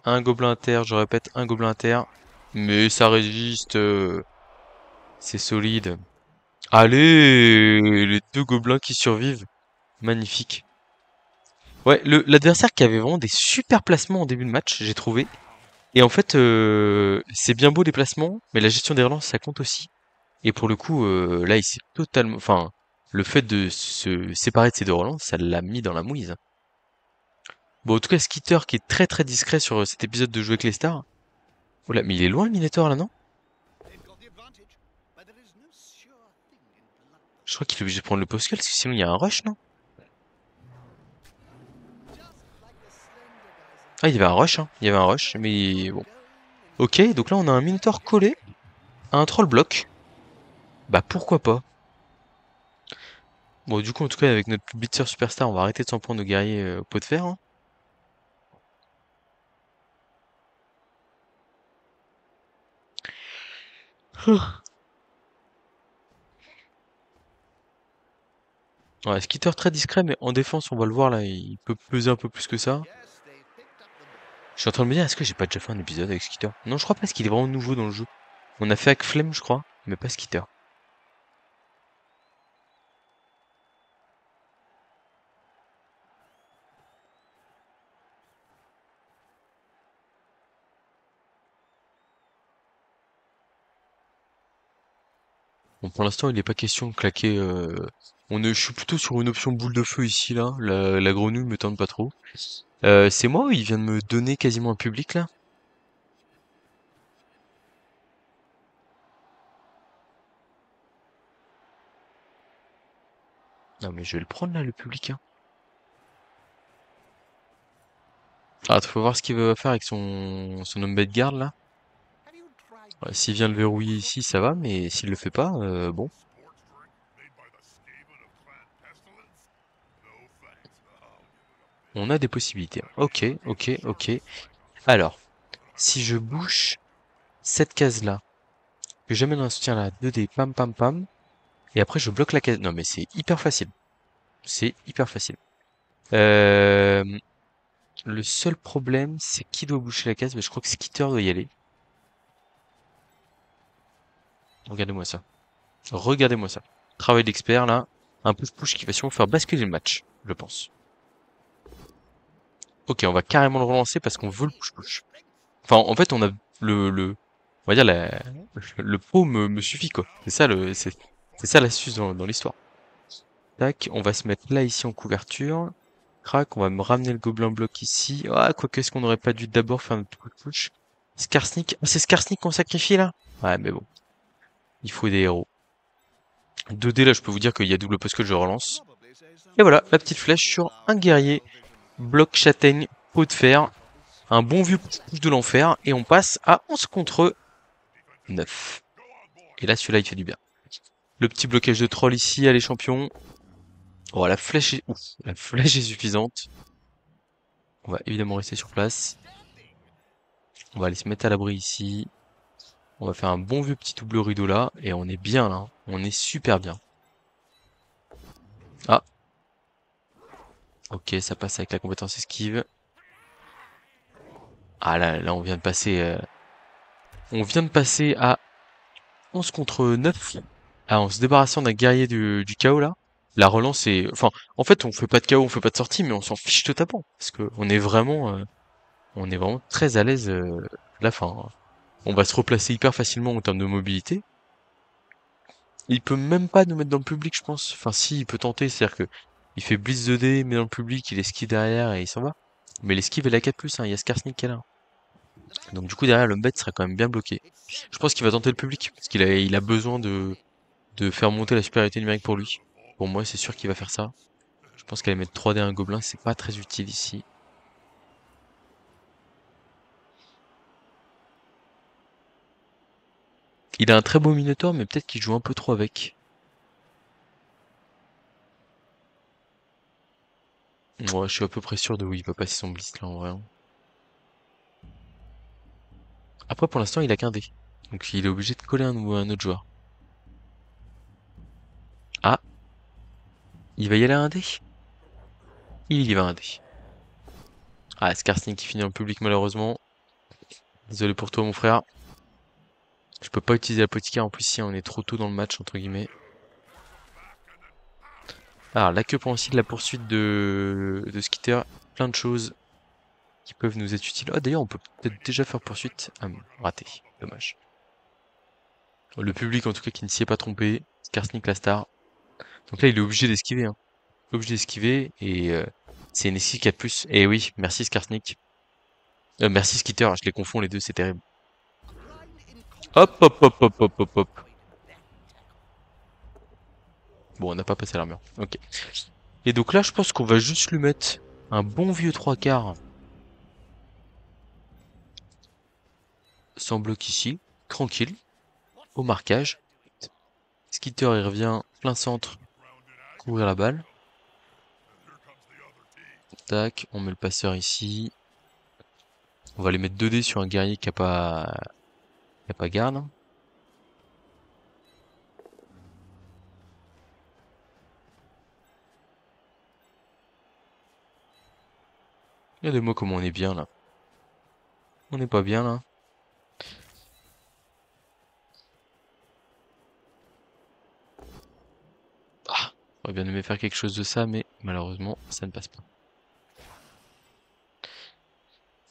Un gobelin à terre, je répète, un gobelin à terre. Mais ça résiste, c'est solide. Allez, les 2 gobelins qui survivent. Magnifique. Ouais, l'adversaire qui avait vraiment des super placements en début de match, j'ai trouvé. Et en fait, c'est bien beau les placements, mais la gestion des relances, ça compte aussi. Et pour le coup, là, il s'est totalement... Enfin, le fait de se séparer de ces 2 relances, ça l'a mis dans la mouise. Bon, en tout cas, Skitter qui est très très discret sur cet épisode de Jouer avec les stars. Oh là, mais il est loin le Minotaur là, non? Je crois qu'il est obligé de prendre le post parce que sinon il y a un rush, non? Ah, il y avait un rush, hein. Il y avait un rush, mais bon. Ok, donc là on a un Minotaur collé à un troll block. Bah pourquoi pas. Bon, du coup, en tout cas, avec notre Blitzer Superstar, on va arrêter de s'en prendre aux guerriers au pot de fer, hein. Ouais, Skitter très discret, mais en défense, on va le voir là, il peut peser un peu plus que ça. Je suis en train de me dire, est-ce que j'ai pas déjà fait un épisode avec Skitter? Non, je crois pas, parce qu'il est vraiment nouveau dans le jeu. On a fait avec Flemme, je crois, mais pas Skitter. Bon, pour l'instant, il n'est pas question de claquer. Je suis plutôt sur une option boule de feu ici, là. La grenouille me tente pas trop. C'est moi ou il vient de me donner quasiment un public, là? Non, mais je vais le prendre, là, le public, hein. Ah, faut voir ce qu'il va faire avec son homme de garde, là. Ouais, s'il vient le verrouiller ici, ça va, mais s'il le fait pas, bon. On a des possibilités. Ok, ok, ok. Alors, si je bouche cette case-là, que j'amène un soutien là, 2D, pam pam pam, et après je bloque la case. Non mais c'est hyper facile. C'est hyper facile. Euh, le seul problème, c'est qui doit boucher la case, mais je crois que Skitter doit y aller. Regardez-moi ça. Regardez-moi ça. Travail d'expert là. Un push-push qui va sûrement faire basculer le match, je pense. Ok, on va carrément le relancer parce qu'on veut le push-push. Enfin, en fait, on a on va dire le pot me suffit, quoi. C'est ça l'astuce dans l'histoire. Tac, on va se mettre là, ici, en couverture. Crac, on va me ramener le gobelin bloc ici. Ah, quoique, est-ce qu'on aurait pas dû d'abord faire notre push? Skarsnik. Ah, c'est Skarsnik qu'on sacrifie, là? Ouais, mais bon. Il faut des héros. 2D, là, je peux vous dire qu'il y a double post que je relance. Et voilà, la petite flèche sur un guerrier. Bloc châtaigne, pot de fer. Un bon vieux push de l'enfer. Et on passe à 11 contre 9. Et là, celui-là, il fait du bien. Le petit blocage de troll ici, allez champion. Oh, la flèche est... Ouf, la flèche est suffisante. On va évidemment rester sur place. On va aller se mettre à l'abri ici. On va faire un bon vieux petit double rideau là. Et on est bien là. On est super bien. Ah. Ok, ça passe avec la compétence esquive. Ah là, on vient de passer... On vient de passer à 11 contre 9. Ah, en se débarrassant d'un guerrier du chaos là. La relance est... Enfin, en fait, on fait pas de chaos, on fait pas de sortie, mais on s'en fiche totalement. Parce que on est vraiment très à l'aise à la fin, hein. On va se replacer hyper facilement en termes de mobilité. Il peut même pas nous mettre dans le public, je pense. Enfin, si, il peut tenter, c'est-à-dire que il fait blitz 2D, met dans le public, il esquive derrière et il s'en va. Mais l'esquive est la 4+, hein, il y a Skarsnik qui est là. Donc du coup, derrière, le bête serait quand même bien bloqué. Je pense qu'il va tenter le public, parce il a besoin de faire monter la supériorité numérique pour lui. Pour moi, c'est sûr qu'il va faire ça. Je pense qu'aller mettre 3D à un gobelin, c'est pas très utile ici. Il a un très beau Minotaur, mais peut-être qu'il joue un peu trop avec. Ouais, je suis à peu près sûr de où il va passer son blitz là en vrai, hein. Après, pour l'instant, il a qu'un dé. Donc il est obligé de coller un autre joueur. Ah, il va y aller à un dé? Il y va à un dé. Ah, Skarsnik qui finit en public malheureusement. Désolé pour toi mon frère. Je peux pas utiliser l'apothicaire en plus si on est trop tôt dans le match entre guillemets. Alors là que penses-tu de la poursuite de Skitter? Plein de choses qui peuvent nous être utiles. Ah d'ailleurs on peut peut-être déjà faire poursuite. Ah raté, dommage. Le public en tout cas qui ne s'y est pas trompé. Skarsnik la star. Donc là il est obligé d'esquiver, hein. Obligé d'esquiver et c'est une esquive 4+. Et oui, merci Skarsnik. Merci Skitter, je les confonds les deux, c'est terrible. Hop hop hop hop hop hop hop. Bon, on n'a pas passé l'armure. Ok. Et donc là, je pense qu'on va juste lui mettre un bon vieux 3/4 sans bloc ici, tranquille, au marquage. Skitter, il revient plein centre, couvrir la balle. Tac, on met le passeur ici. On va aller mettre 2D sur un guerrier qui a pas garde. Regardez-moi comment on est bien là. On n'est pas bien là. Ah, j'aurais bien aimé faire quelque chose de ça, mais malheureusement, ça ne passe pas.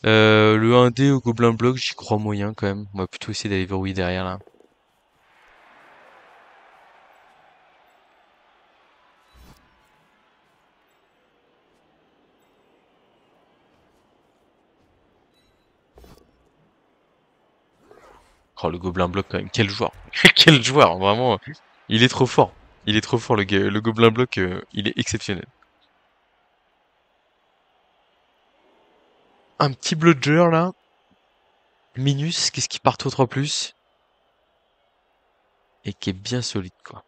Le 1D au gobelin bloc, j'y crois moyen quand même. On va plutôt essayer d'aller verrouiller derrière là. Oh, le gobelin bloc quand même, quel joueur. Quel joueur, vraiment. Il est trop fort. Il est trop fort le gobelin bloc, il est exceptionnel. Un petit bludger là. Minus, qu'est-ce qui part au 3+. Et qui est bien solide quoi.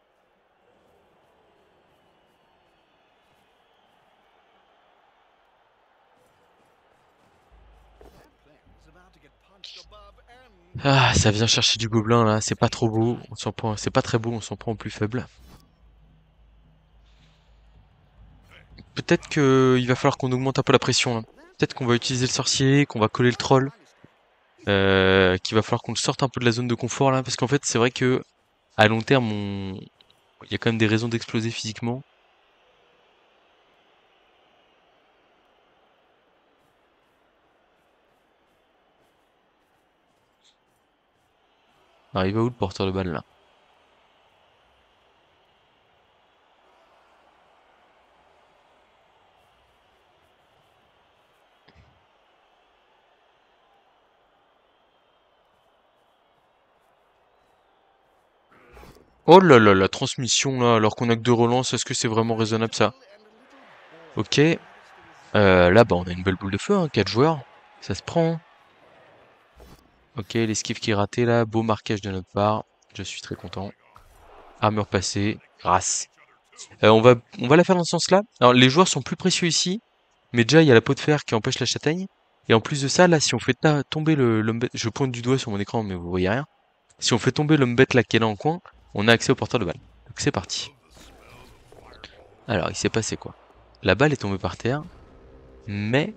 Ah, ça vient chercher du gobelin là, c'est pas trop beau, on s'en prend, c'est pas très beau, on s'en prend au plus faible. Peut-être que il va falloir qu'on augmente un peu la pression là. Peut-être qu'on va utiliser le sorcier, qu'on va coller le troll. Qu'il va falloir qu'on sorte un peu de la zone de confort là, parce qu'en fait c'est vrai que à long terme il y a quand même des raisons d'exploser physiquement. Alors, il va où le porteur de balle, là? Oh là là, la transmission, là, alors qu'on a que 2 relances, est-ce que c'est vraiment raisonnable, ça? Ok. Là, bah, on a une belle boule de feu, hein, 4 joueurs. Ça se prend, hein. Ok, l'esquive qui est ratée, là. Beau marquage de notre part. Je suis très content. Armure passée. Grâce. On va la faire dans ce sens-là. Alors, les joueurs sont plus précieux ici. Mais déjà, il y a la peau de fer qui empêche la châtaigne. Et en plus de ça, là, si on fait tomber l'homme bête, je pointe du doigt sur mon écran, mais vous voyez rien. Si on fait tomber l'homme bête là qui est là en coin, on a accès au porteur de balle. Donc c'est parti. Alors, il s'est passé quoi? La balle est tombée par terre, mais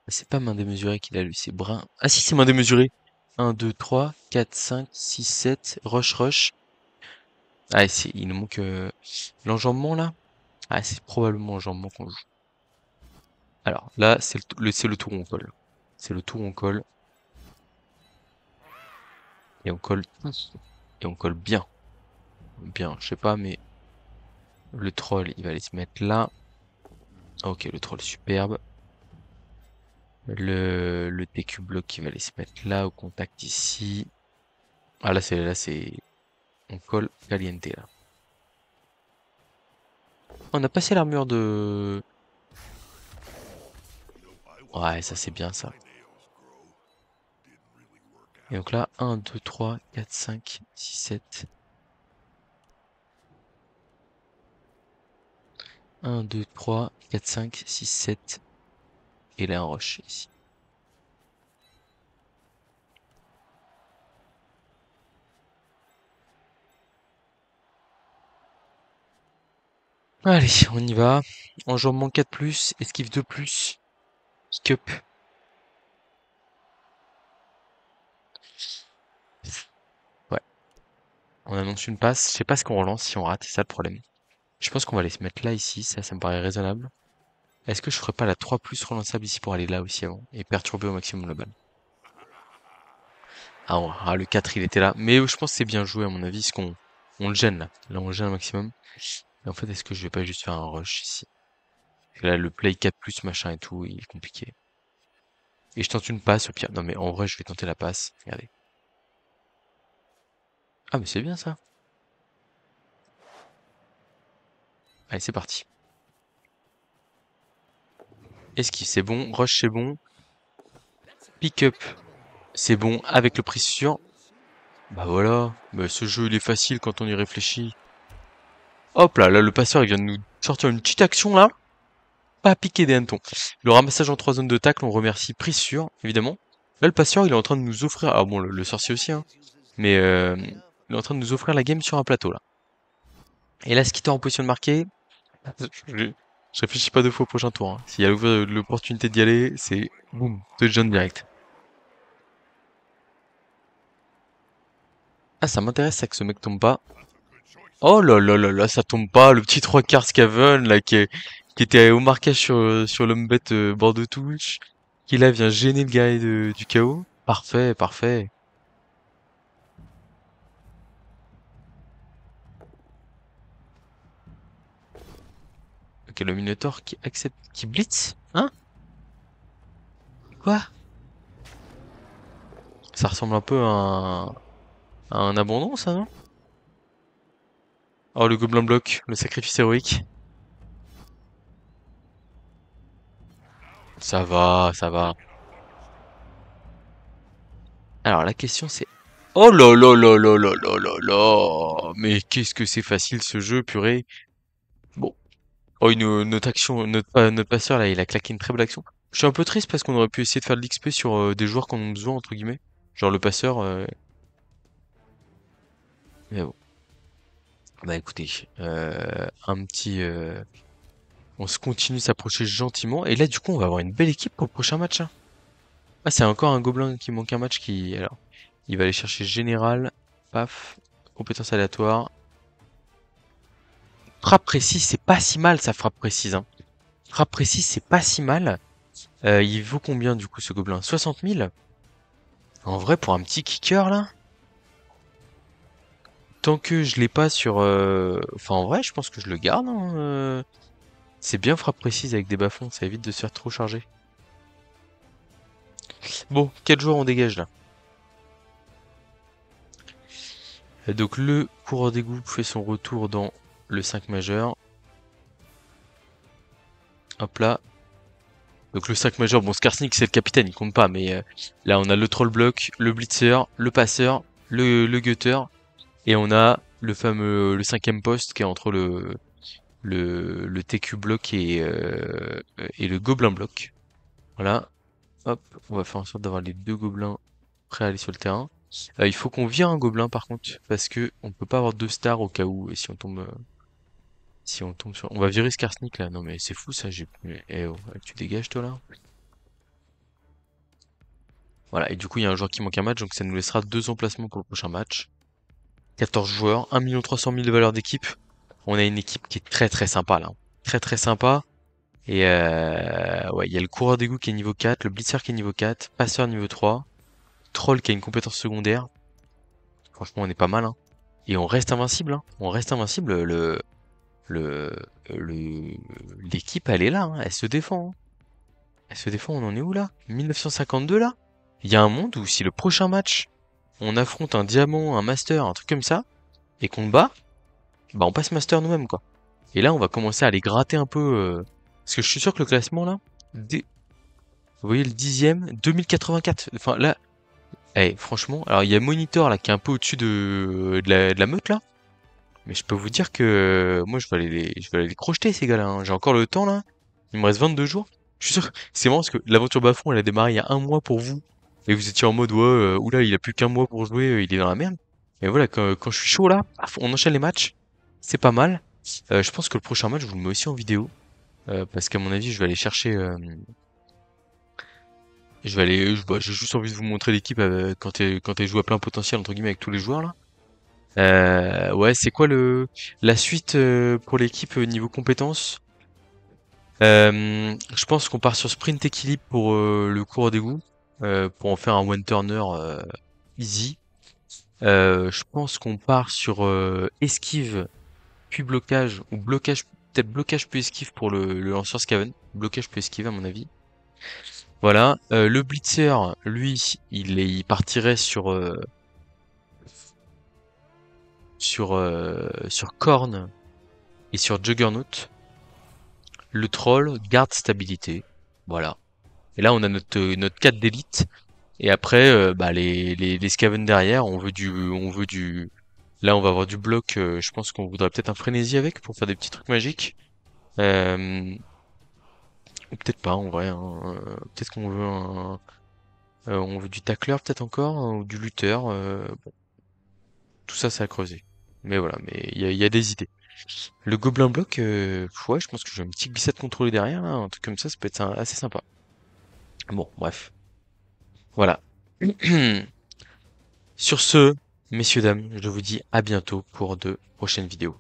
c'est pas main démesurée qu'il a lu, c'est brin. Ah si, c'est main démesurée. 1, 2, 3, 4, 5, 6, 7, rush, rush. Ah, il nous manque l'enjambement là. Ah, c'est probablement l'enjambement qu'on joue. Alors là, c'est le tour où on colle. C'est le tour où on colle. Et on colle tous. Et on colle bien. Bien, je sais pas, mais le troll, il va aller se mettre là. Ok, le troll superbe. Le TQ bloc qui va aller se mettre là au contact ici. Ah là c'est on colle caliente là. On a passé l'armure de. Ouais, ça c'est bien ça. Et donc là 1, 2, 3, 4, 5, 6, 7. 1, 2, 3, 4, 5, 6, 7. Et là un roche ici. Allez, on y va. Enjambement 4+, esquive 2+, pick up. Ouais, on annonce une passe. Je sais pas ce qu'on relance si on rate, c'est ça le problème. Je pense qu'on va aller se mettre là ici, ça me paraît raisonnable. Est-ce que je ferais pas la 3+ relançable ici pour aller là aussi avant et perturber au maximum le balle? Le 4 il était là. Mais je pense que c'est bien joué à mon avis, parce qu'on on le gêne là. Là on le gêne au maximum. Et en fait, est-ce que je vais pas juste faire un rush ici? Parce que là le play 4+ machin et tout, il est compliqué. Et je tente une passe au pire. Non mais en vrai je vais tenter la passe. Regardez. Ah mais c'est bien ça. Allez c'est parti. Esquive c'est bon, rush c'est bon. Pick up c'est bon avec le précision. Bah voilà. Bah, ce jeu il est facile quand on y réfléchit. Hop là, là le passeur il vient de nous sortir une petite action là. Pas piquer des hannetons. Le ramassage en 3 zones de tacle, on remercie prise sûre, évidemment. Là, le passeur, il est en train de nous offrir... Ah bon, le sorcier aussi, hein. Mais il est en train de nous offrir la game sur un plateau, là. Et là, Skitter en position de marquer... Je, je réfléchis pas 2 fois au prochain tour, hein. S'il y a l'opportunité d'y aller, c'est... Boum, touchdown direct. Ah, ça m'intéresse, ça, que ce mec tombe pas. Oh là là là là, ça tombe pas. Le petit 3/4 Scaven, là, qui était au marquage sur l'homme bête bord de touche. Qui là vient gêner le guerrier du chaos. Parfait, parfait. Ok, le Minotaur qui accepte, qui blitz? Hein? Quoi? Ça ressemble un peu à un abandon, ça, non? Oh, le gobelin bloc, le sacrifice héroïque. Ça va, ça va. Alors, la question c'est... Oh là là là là là là là là! Mais qu'est-ce que c'est facile ce jeu, purée. Bon. Oh, notre action, notre passeur, là, il a claqué une très belle action. Je suis un peu triste parce qu'on aurait pu essayer de faire de l'XP sur des joueurs qu'on a besoin, entre guillemets. Genre le passeur, mais bon. Bah écoutez, un petit... on se continue de s'approcher gentiment. Et là, du coup, on va avoir une belle équipe pour le prochain match, hein. Ah, c'est encore un gobelin qui manque un match qui... Alors, il va aller chercher général. Paf. Compétence aléatoire. Frappe précise, c'est pas si mal, ça, frappe précise, hein. Frappe précise, c'est pas si mal. Il vaut combien du coup ce gobelin? 60 000? En vrai, pour un petit kicker là? Tant que je l'ai pas sur... Enfin, en vrai, je pense que je le garde, hein. C'est bien frappe précise avec des bas-fonds, ça évite de se faire trop charger. Bon, quel joueur on dégage là? Donc le coureur d'égout fait son retour dans le 5 majeur. Hop là. Donc le 5 majeur, bon Skarsnik c'est le capitaine, il compte pas, mais là on a le troll block, le blitzer, le passeur, le gutter, et on a le fameux le cinquième poste qui est entre le TQ block et le gobelin block. Voilà. Hop, on va faire en sorte d'avoir les deux gobelins prêts à aller sur le terrain. Il faut qu'on vire un gobelin par contre, parce que on peut pas avoir deux stars au cas où, et si on tombe sur... On va virer Skarsnik là, non mais c'est fou ça, Eh oh, tu dégages toi là? Voilà, et du coup il y a un joueur qui manque un match, donc ça nous laissera deux emplacements pour le prochain match. 14 joueurs, 1 300 000 de valeur d'équipe. On a une équipe qui est très très sympa là. Très très sympa. Et ouais, il y a le coureur d'égout qui est niveau 4, le blitzer qui est niveau 4, passeur niveau 3, troll qui a une compétence secondaire. Franchement, on est pas mal, hein. Et on reste invincible, hein. On reste invincible. Le, le, l'équipe, elle est là, hein. Elle se défend, hein. Elle se défend, on en est où là? 1952 là? Il y a un monde où si le prochain match, on affronte un diamant, un master, un truc comme ça, et qu'on le bat, bah on passe master nous-mêmes, quoi. Et là, on va commencer à aller gratter un peu, parce que je suis sûr que le classement là, vous voyez le 10e, 2084. Enfin là, franchement, alors il y a Monitor là qui est un peu au-dessus de la meute là. Mais je peux vous dire que moi je vais aller les crocheter ces gars-là, hein. J'ai encore le temps là. Il me reste 22 jours. Je suis sûr que c'est marrant parce que l'aventure Bafon elle a démarré il y a un mois pour vous. Et vous étiez en mode ouais, oula, il a plus qu'un mois pour jouer, il est dans la merde. Et voilà, quand je suis chaud là, paf, on enchaîne les matchs. C'est pas mal. Je pense que le prochain match, je vous le mets aussi en vidéo. Parce qu'à mon avis, je vais aller chercher. J'ai juste envie de vous montrer l'équipe quand elle joue à plein potentiel entre guillemets avec tous les joueurs là. Ouais, c'est quoi la suite pour l'équipe niveau compétences? Je pense qu'on part sur sprint équilibre pour le cours d'égout, pour en faire un one turner easy. Je pense qu'on part sur esquive puis blocage ou blocage, peut-être blocage puis esquive pour le lanceur Scaven. Blocage puis esquive à mon avis. Voilà. Le blitzer, lui, il partirait sur Korn et sur Juggernaut. Le troll garde stabilité. Voilà. Et là, on a notre 4 d'élite. Et après, bah, les Skaven derrière, là, on va avoir du bloc. Je pense qu'on voudrait peut-être un frénésie avec pour faire des petits trucs magiques. Euh, ou peut-être pas, en vrai, hein. Peut-être qu'on veut on veut du tacleur peut-être encore, hein, ou du lutteur. Bon, tout ça, c'est à creuser. Mais voilà, mais il y a des idées. Le gobelin bloc, ouais, je pense que j'ai un petit glissade contrôlé derrière, là, un truc comme ça peut être assez sympa. Bon, bref. Voilà. Sur ce, messieurs, dames, je vous dis à bientôt pour de prochaines vidéos.